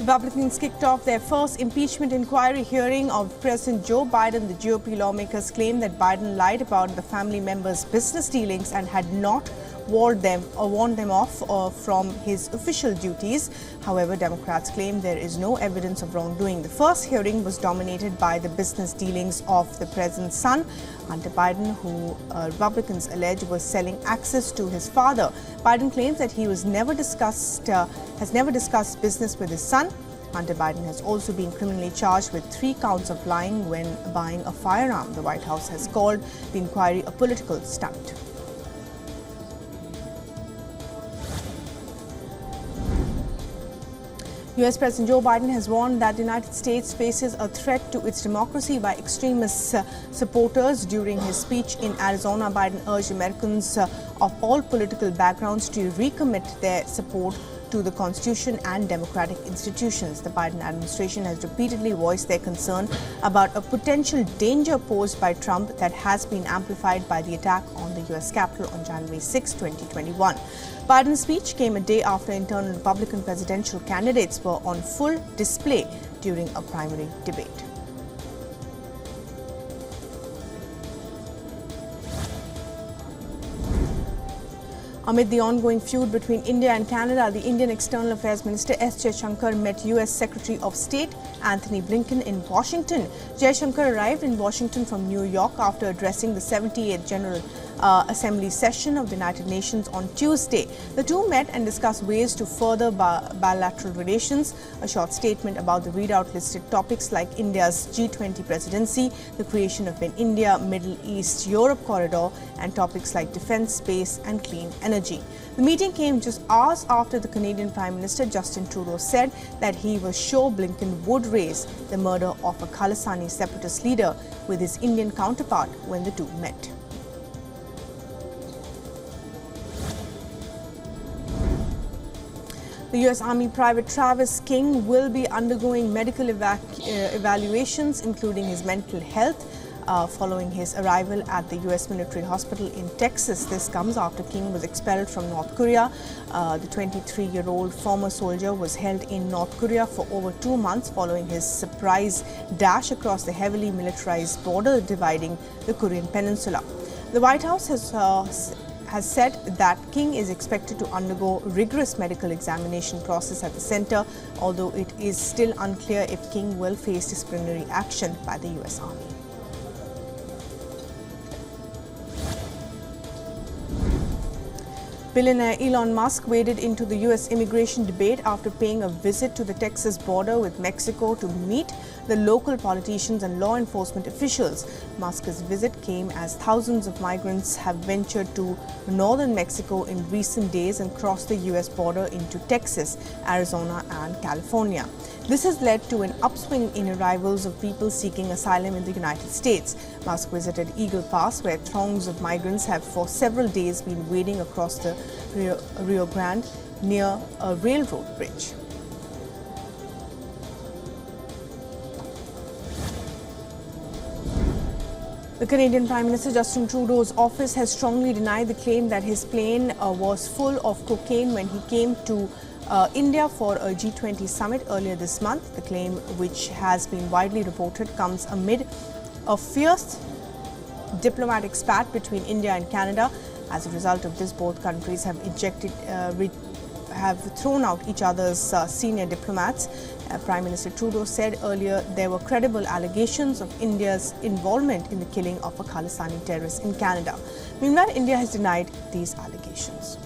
Republicans kicked off their first impeachment inquiry hearing of President Joe Biden. The GOP lawmakers claim that Biden lied about the family members' business dealings and had not warned them off from his official duties. However, Democrats claim there is no evidence of wrongdoing. The first hearing was dominated by the business dealings of the president's son, Hunter Biden, who Republicans allege was selling access to his father. Biden claims that he has never discussed business with his son. Hunter Biden has also been criminally charged with 3 counts of lying when buying a firearm. The White House has called the inquiry a political stunt. US President Joe Biden has warned that the United States faces a threat to its democracy by extremist supporters. During his speech in Arizona, Biden urged Americans of all political backgrounds to recommit their support to the Constitution and democratic institutions. The Biden administration has repeatedly voiced their concern about a potential danger posed by Trump that has been amplified by the attack on the US Capitol on January 6, 2021. Biden's speech came a day after internal Republican presidential candidates were on full display during a primary debate. Amid the ongoing feud between India and Canada, the Indian External Affairs Minister S. Shankar met US Secretary of State Antony Blinkin in Washington. Shankar arrived in Washington from New York after addressing the 78th General Assembly session of the United Nations on Tuesday. The two met and discussed ways to further bilateral relations. A short statement about the readout listed topics like India's G20 presidency, the creation of an India-Middle East-Europe corridor, and topics like defense, space, and clean energy. The meeting came just hours after the Canadian Prime Minister Justin Trudeau said that he was sure Blinkin would raise the murder of a Khalistani separatist leader with his Indian counterpart when the two met. The U.S. Army Private Travis King will be undergoing medical evaluations, including his mental health, following his arrival at the U.S. military hospital in Texas. This comes after King was expelled from North Korea. The 23-year-old former soldier was held in North Korea for over 2 months following his surprise dash across the heavily militarized border dividing the Korean peninsula. The White House has said that King is expected to undergo rigorous medical examination process at the center, although it is still unclear if King will face disciplinary action by the U.S. Army. Billionaire Elon Musk waded into the U.S. immigration debate after paying a visit to the Texas border with Mexico to meet the local politicians and law enforcement officials. Musk's visit came as thousands of migrants have ventured to northern Mexico in recent days and crossed the U.S. border into Texas, Arizona, and California. This has led to an upswing in arrivals of people seeking asylum in the United States. Musk visited Eagle Pass, where throngs of migrants have for several days been wading across the Rio Grande near a railroad bridge. The Canadian Prime Minister Justin Trudeau's office has strongly denied the claim that his plane was full of cocaine when he came to India for a G20 summit earlier this month. The claim, which has been widely reported, comes amid a fierce diplomatic spat between India and Canada. As a result of this, both countries have thrown out each other's senior diplomats. Prime Minister Trudeau said earlier there were credible allegations of India's involvement in the killing of a Khalistani terrorist in Canada. Meanwhile, India has denied these allegations.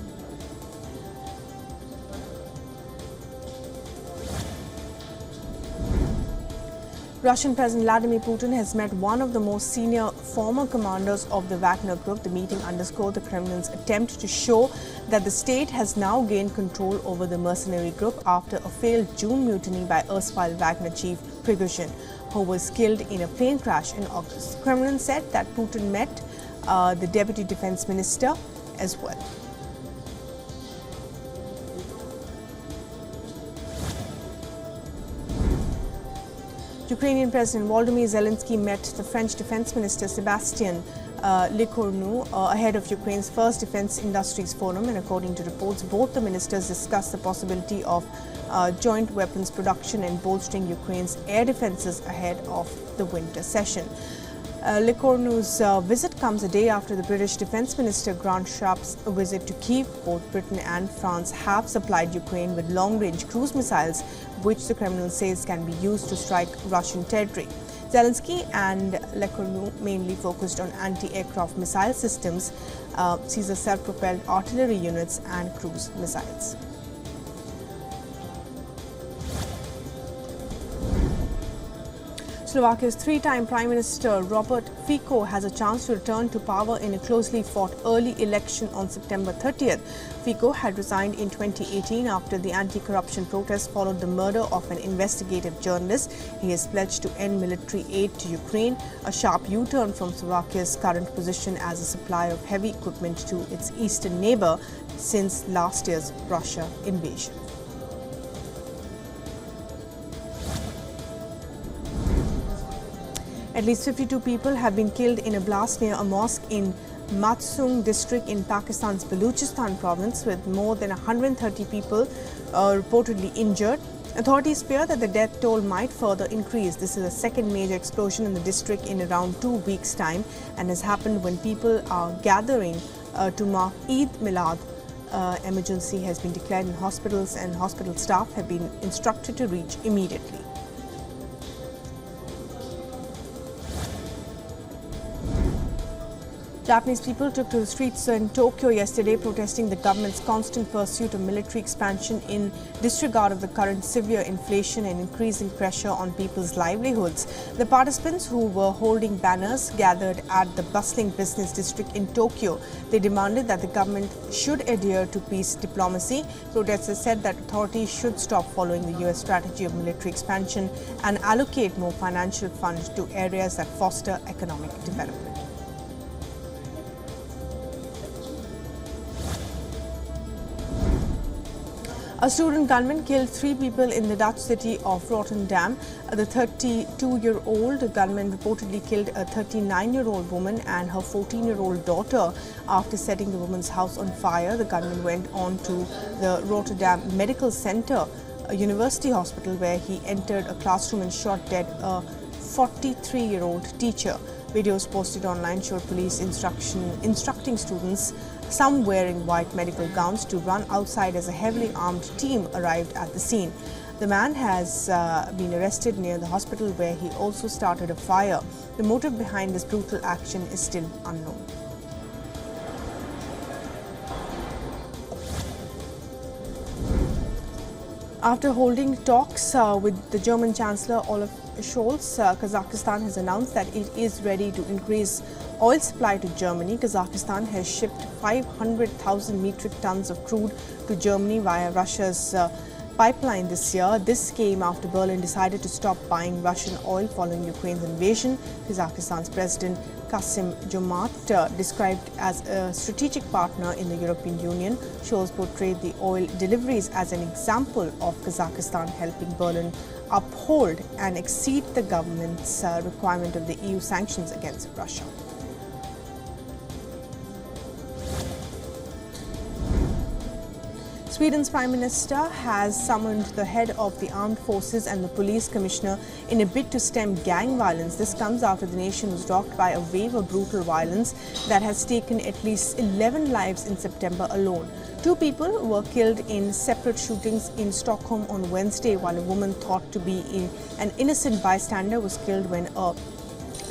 Russian President Vladimir Putin has met one of the most senior former commanders of the Wagner Group. The meeting underscored the Kremlin's attempt to show that the state has now gained control over the mercenary group after a failed June mutiny by erstwhile Wagner chief Prigozhin, who was killed in a plane crash in August. The Kremlin said that Putin met the deputy defense minister as well. Ukrainian President Volodymyr Zelensky met the French Defense Minister Sébastien Likornu ahead of Ukraine's first Defense Industries Forum, and according to reports, both the ministers discussed the possibility of joint weapons production and bolstering Ukraine's air defenses ahead of the winter session. Likornu's visit comes a day after the British Defence Minister Grant Sharp's visit to Kyiv. Both Britain and France have supplied Ukraine with long-range cruise missiles, which the Kremlin says can be used to strike Russian territory. Zelensky and Likornu mainly focused on anti-aircraft missile systems, Caesar self-propelled artillery units and cruise missiles. Slovakia's three-time Prime Minister Robert Fico has a chance to return to power in a closely fought early election on September 30th. Fico had resigned in 2018 after the anti-corruption protests followed the murder of an investigative journalist. He has pledged to end military aid to Ukraine, a sharp U-turn from Slovakia's current position as a supplier of heavy equipment to its eastern neighbor since last year's Russia invasion. At least 52 people have been killed in a blast near a mosque in Matsung district in Pakistan's Balochistan province, with more than 130 people reportedly injured. Authorities fear that the death toll might further increase. This is the second major explosion in the district in around 2 weeks' time and has happened when people are gathering to mark Eid Milad. Emergency has been declared in hospitals and hospital staff have been instructed to reach immediately. Japanese people took to the streets in Tokyo yesterday protesting the government's constant pursuit of military expansion in disregard of the current severe inflation and increasing pressure on people's livelihoods. The participants, who were holding banners, gathered at the bustling business district in Tokyo. They demanded that the government should adhere to peace diplomacy. Protesters said that authorities should stop following the US strategy of military expansion and allocate more financial funds to areas that foster economic development. A student gunman killed 3 people in the Dutch city of Rotterdam. The 32-year-old gunman reportedly killed a 39-year-old woman and her 14-year-old daughter after setting the woman's house on fire. The gunman went on to the Rotterdam Medical Center, a university hospital, where he entered a classroom and shot dead a 43-year-old teacher. Videos posted online showed police instructing students, some wearing white medical gowns, to run outside as a heavily armed team arrived at the scene. The man has been arrested near the hospital, where he also started a fire. The motive behind this brutal action is still unknown. After holding talks with the German Chancellor Olaf Scholz, Kazakhstan has announced that it is ready to increase oil supply to Germany. Kazakhstan has shipped 500,000 metric tons of crude to Germany via Russia's pipeline this year. This came after Berlin decided to stop buying Russian oil following Ukraine's invasion. Kazakhstan's President Kassym-Jomart, described as a strategic partner in the European Union. Scholz portrayed the oil deliveries as an example of Kazakhstan helping Berlin uphold and exceed the government's requirement of the EU sanctions against Russia. Sweden's Prime Minister has summoned the head of the armed forces and the police commissioner in a bid to stem gang violence. This comes after the nation was rocked by a wave of brutal violence that has taken at least 11 lives in September alone. 2 people were killed in separate shootings in Stockholm on Wednesday, while a woman thought to be an innocent bystander was killed when a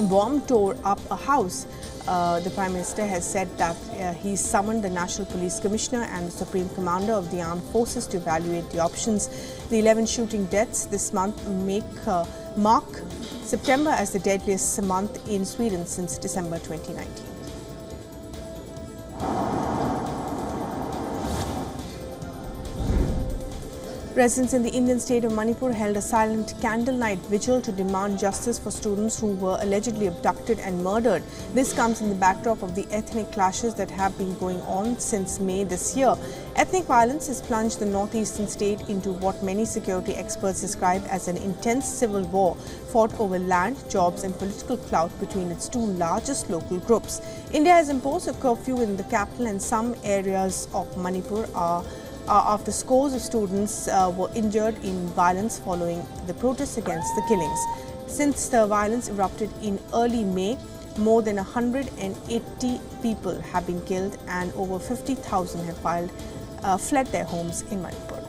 bomb tore up a house. The Prime Minister has said that he summoned the National Police Commissioner and the Supreme Commander of the Armed Forces to evaluate the options. The 11 shooting deaths this month mark September as the deadliest month in Sweden since December 2019. Residents in the Indian state of Manipur held a silent candlelight vigil to demand justice for students who were allegedly abducted and murdered. This comes in the backdrop of the ethnic clashes that have been going on since May this year. Ethnic violence has plunged the northeastern state into what many security experts describe as an intense civil war fought over land, jobs and political clout between its two largest local groups. India has imposed a curfew in the capital and some areas of Manipur after scores of students were injured in violence following the protests against the killings. Since the violence erupted in early May, more than 180 people have been killed and over 50,000 have fled their homes in Manipur.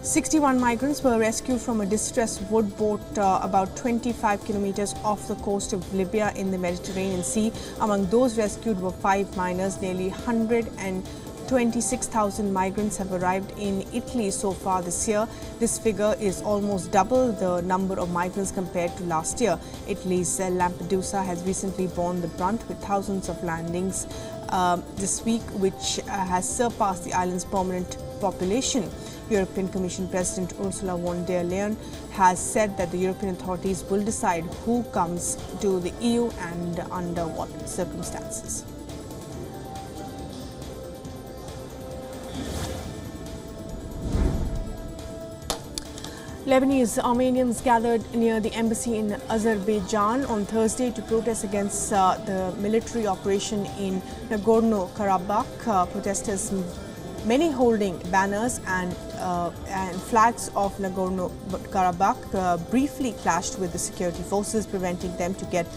"61 migrants were rescued from a distressed wood boat about 25 kilometers off the coast of Libya in the Mediterranean Sea. Among those rescued were 5 minors. Nearly 126,000 migrants have arrived in Italy so far this year. This figure is almost double the number of migrants compared to last year. Italy's Lampedusa has recently borne the brunt with thousands of landings this week, which has surpassed the island's permanent population. European Commission President Ursula von der Leyen has said that the European authorities will decide who comes to the EU and under what circumstances. Lebanese Armenians gathered near the embassy in Azerbaijan on Thursday to protest against the military operation in Nagorno-Karabakh. Protesters, many holding banners and flags of Nagorno-Karabakh, briefly clashed with the security forces, preventing them to get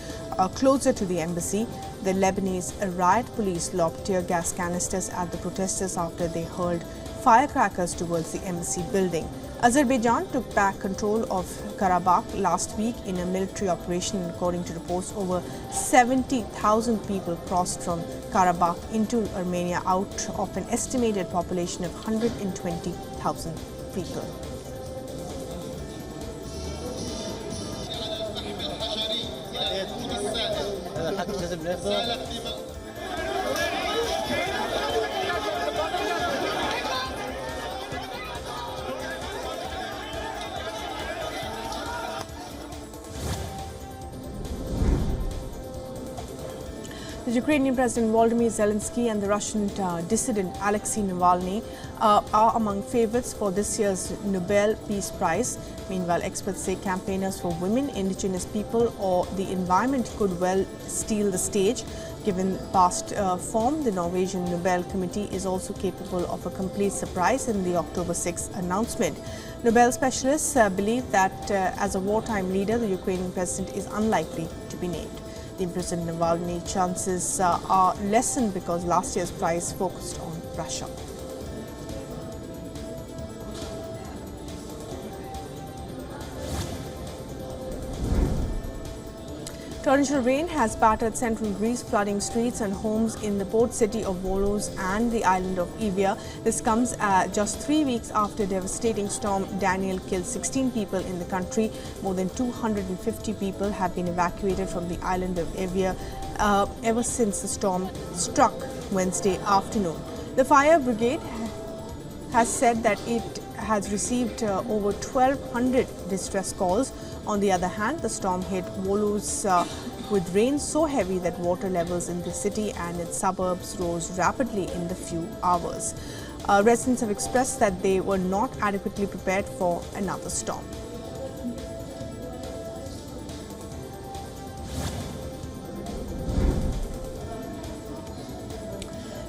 closer to the embassy. The Lebanese riot police lobbed tear gas canisters at the protesters after they hurled firecrackers towards the embassy building. Azerbaijan took back control of Karabakh last week in a military operation. According to reports, over 70,000 people crossed from Karabakh into Armenia out of an estimated population of 120,000 people. The Ukrainian President Volodymyr Zelensky and the Russian dissident Alexei Navalny are among favorites for this year's Nobel Peace Prize. Meanwhile, experts say campaigners for women, indigenous people or the environment could well steal the stage. Given past form, the Norwegian Nobel Committee is also capable of a complete surprise in the October 6th announcement. Nobel specialists believe that as a wartime leader, the Ukrainian president is unlikely to be named. The imprisoned Navalny chances are lessened because last year's prize focused on Russia. Torrential rain has battered central Greece, flooding streets and homes in the port city of Volos and the island of Evia. This comes just 3 weeks after devastating storm Daniel killed 16 people in the country. More than 250 people have been evacuated from the island of Evia ever since the storm struck Wednesday afternoon. The fire brigade has said that it has received over 1,200 distress calls. On the other hand, the storm hit Volos with rain so heavy that water levels in the city and its suburbs rose rapidly in the few hours. Residents have expressed that they were not adequately prepared for another storm.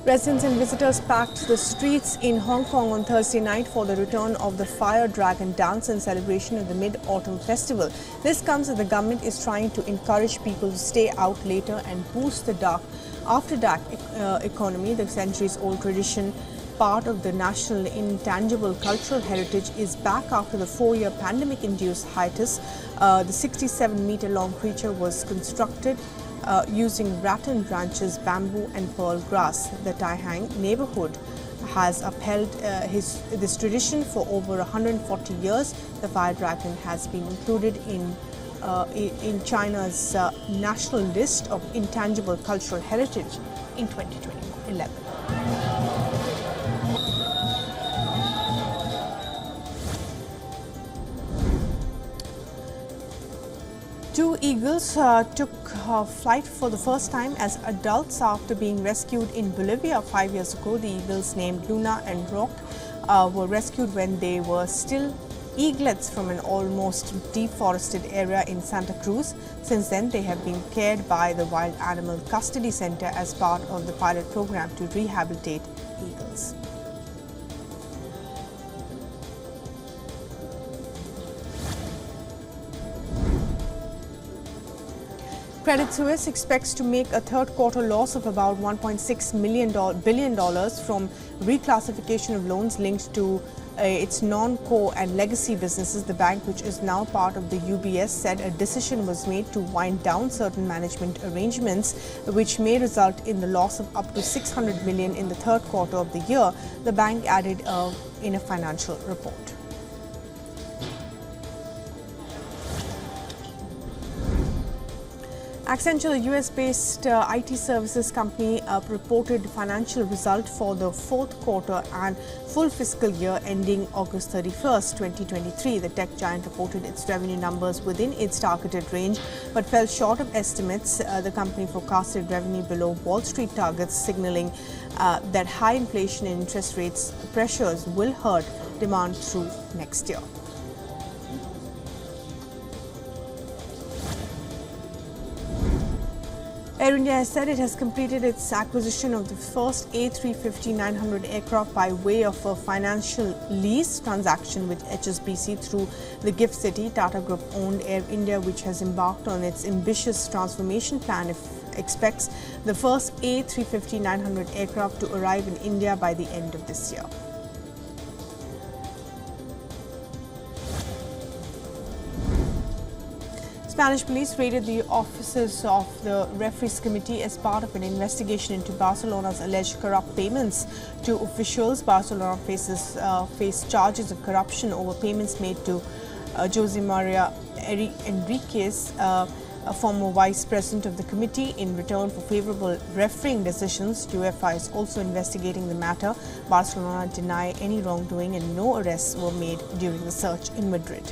Residents and visitors packed the streets in Hong Kong on Thursday night for the return of the Fire Dragon dance in celebration of the Mid-Autumn Festival. This comes as the government is trying to encourage people to stay out later and boost the after-dark economy. The centuries-old tradition, part of the national intangible cultural heritage, is back after the 4-year pandemic-induced hiatus. The 67-meter-long creature was constructed using rattan branches, bamboo and pearl grass. The Tai Hang neighborhood has upheld this tradition for over 140 years. The Fire Dragon has been included in in China's national list of intangible cultural heritage in 2011. Two eagles took flight for the first time as adults after being rescued in Bolivia 5 years ago. The eagles named Luna and Rock were rescued when they were still eaglets from an almost deforested area in Santa Cruz. Since then, they have been cared by the Wild Animal Custody Center as part of the pilot program to rehabilitate eagles. Credit Suisse expects to make a third quarter loss of about $1.6 billion from reclassification of loans linked to its non-core and legacy businesses. The bank, which is now part of the UBS, said a decision was made to wind down certain management arrangements, which may result in the loss of up to $600 million in the third quarter of the year, the bank added in a financial report. Accenture, a US-based IT services company, reported financial result for the fourth quarter and full fiscal year ending August 31st, 2023. The tech giant reported its revenue numbers within its targeted range, but fell short of estimates. The company forecasted revenue below Wall Street targets, signaling that high inflation and interest rates pressures will hurt demand through next year. Air India has said it has completed its acquisition of the first A350-900 aircraft by way of a financial lease transaction with HSBC through the GIFT City. Tata Group owned Air India, which has embarked on its ambitious transformation plan, expects the first A350-900 aircraft to arrive in India by the end of this year. Spanish police raided the offices of the referees committee as part of an investigation into Barcelona's alleged corrupt payments to officials. Barcelona faced charges of corruption over payments made to Jose Maria Enriquez, a former vice president of the committee, in return for favorable refereeing decisions. UEFA is also investigating the matter. Barcelona denied any wrongdoing and no arrests were made during the search in Madrid.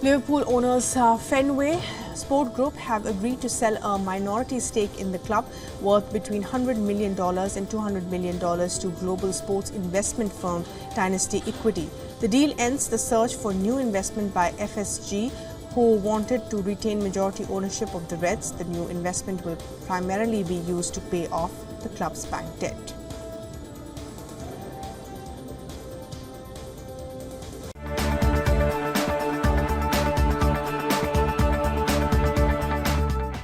Liverpool owners Fenway Sport Group have agreed to sell a minority stake in the club worth between $100 million and $200 million to global sports investment firm Dynasty Equity. The deal ends the search for new investment by FSG, who wanted to retain majority ownership of the Reds. The new investment will primarily be used to pay off the club's bank debt.